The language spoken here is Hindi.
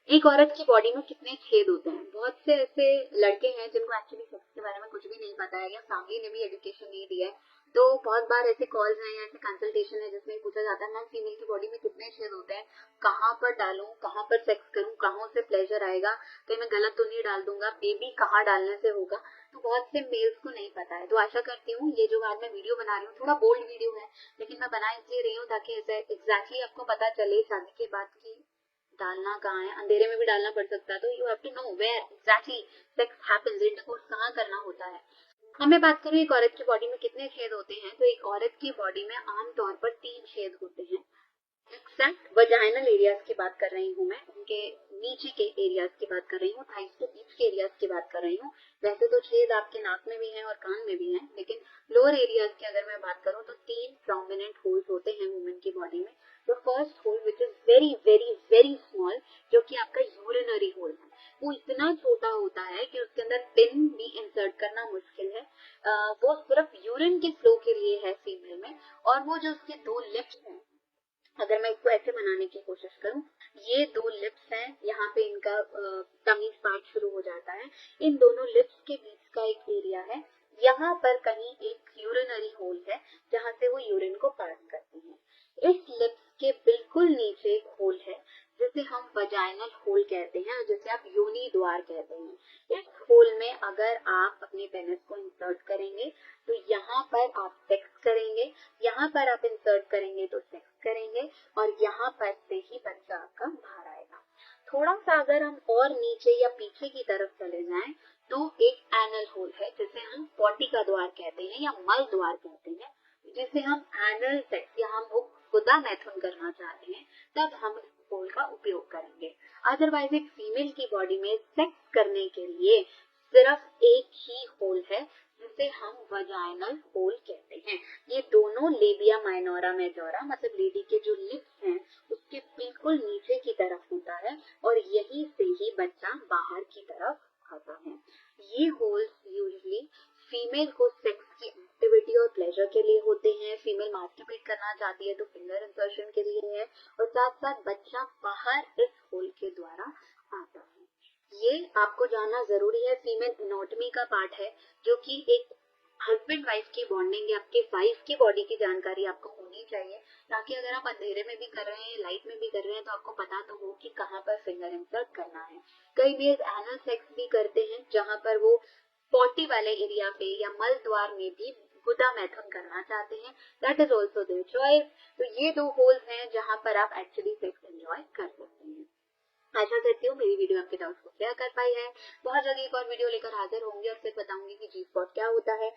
एक औरत की बॉडी में कितने छेद होते हैं। बहुत से ऐसे लड़के हैं जिनको एक्चुअली सेक्स के बारे में कुछ भी नहीं पता है या फैमिली ने भी एजुकेशन नहीं दिया है। तो बहुत बार ऐसे कॉल्स हैं या ऐसे कंसल्टेशन है जिसमें पूछा जाता है मैम फीमेल की बॉडी में कितने छेद होते हैं, कहाँ पर डालूं, कहाँ पर सेक्स करूं, कहाँ से प्लेजर आएगा, कहीं मैं गलत तो नहीं डाल दूंगा, बेबी कहाँ डालने से होगा। तो बहुत से मेल्स को नहीं पता है। तो आशा करती हूँ ये जो आज मैं वीडियो बना रही हूँ थोड़ा बोल्ड वीडियो है, लेकिन मैं बना इसलिए रही हूँ ताकि ऐसे एग्जैक्टली आपको पता चले शादी के बाद की डालना कहाँ है। अंधेरे में भी डालना पड़ सकता है, तो you have to know where exactly sex happens, intercourse कहाँ करना होता है। अब मैं बात करूँ एक औरत की बॉडी में कितने छेद होते हैं, तो एक औरत की बॉडी में आमतौर पर 3 छेद होते हैं। एग्जैक्ट वजाइनल एरियाज की बात कर रही हूँ मैं, उनके नीचे के एरियाज की बात कर रही हूँ, थाइस के बीच के एरियाज की बात कर रही हूँ। वैसे तो छेद आपके नाक में भी हैं और कान में भी हैं, लेकिन लोअर एरियाज की अगर मैं बात करूँ तो 3 प्रोमिनेंट होल्स होते हैं वुमेन की बॉडी में। तो first hole which is very very very small, जो कि आपका यूरिनरी होल है, वो इतना छोटा होता है कि उसके अंदर पिन भी इंसर्ट करना मुश्किल है। वो सिर्फ यूरिन के फ्लो के लिए है फीमेल में। और वो जो उसके 2 लिप्स हैं, अगर मैं इसको ऐसे बनाने की कोशिश करूं, ये 2 लिप्स हैं, यहाँ पे इनका टमी पार्ट शुरू हो जाता है। इन दोनों लिप्स के बीच का एक एरिया है, यहाँ पर कहीं एक यूरिनरी होल है जहाँ से वो यूरिन को पास करती है। इस लिप्स के बिल्कुल नीचे एक होल है जिसे हम वजाइनल होल कहते हैं और जिसे आप योनि द्वार कहते हैं। इस होल में अगर आप अपने पेनिस को इंसर्ट करेंगे तो यहाँ पर आप सेक्स करेंगे, यहाँ पर आप इंसर्ट करेंगे तो सेक्स करेंगे, और यहाँ पर से ही बच्चा आपका बाहर आएगा। थोड़ा सा अगर हम और नीचे या पीछे की तरफ चले जाएं तो एक एनल होल है जिसे हम पॉटी का द्वार कहते हैं या मल द्वार कहते हैं, जिसे हम एनल सेक्स या हम वो गुदा मैथुन करना चाहते हैं तब हम इस होल का उपयोग करेंगे। अदरवाइज एक फीमेल की बॉडी में सेक्स करने के लिए सिर्फ एक ही होल है जिसे हम वजाइनल होल कहते हैं। ये दोनों लेबिया माइनोरा मेजोरा मतलब लेडी के जो लिप्स हैं उसके बिल्कुल नीचे की तरफ होता है और यहीं से ही बच्चा बाहर की तरफ आता है। ये होल्स यूजुअली फीमेल को सेक्स की एक्टिविटी और प्लेजर के लिए होते हैं। फीमेल मास्टरबेट करना चाहती है तो फिंगर इंसर्शन के लिए है, और साथ साथ बच्चा बाहर इस होल के द्वारा आता है। ये आपको जानना जरूरी है। फीमेल एनाटॉमी का पार्ट है जो कि एक हस्बैंड वाइफ की बॉन्डिंग या आपके वाइफ की बॉडी की जानकारी आपको होनी चाहिए, ताकि अगर आप अंधेरे में भी कर रहे हैं, लाइट में भी कर रहे हैं, तो आपको पता तो हो कि कहाँ पर फिंगर इंसर्ट करना है। कई मेल्स एनल सेक्स भी करते हैं जहाँ पर वो पॉटी वाले एरिया पे या मल द्वार में भी गुदा मैथुन करना चाहते हैं। That is also their choice. तो ये 2 होल्स हैं जहाँ पर आप एक्चुअली सेक्स एंजॉय कर सकते हैं। आशा करती हूँ मेरी वीडियो आपके डाउट्स को क्लियर कर पाई है। बहुत जल्दी एक और वीडियो लेकर हाजिर होंगे और फिर बताऊंगी कि जी स्पॉट क्या होता है।